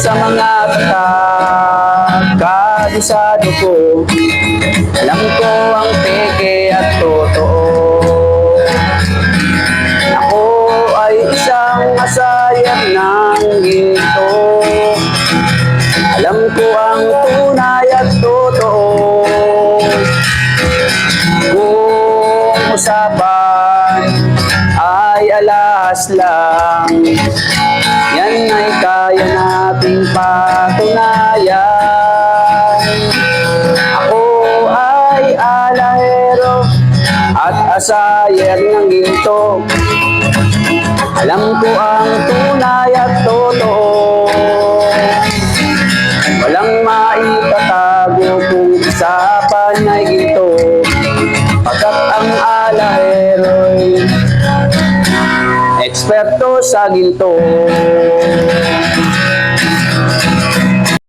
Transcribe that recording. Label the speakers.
Speaker 1: sa mga kabisado ko. Alam ko ang peke at totoo. Ako ay isang masayang ng ginto. Alam ko ang tunay at totoo. Kung usapan ay alas lang, yan ay kaya nating patunayan. Ako ay alahero at asayer ng ginto. Alam ko ang tunay at totoo. Walang maitatago kung usapan ay ginto. Pagkat ang alahero'y eksperto sa ginto.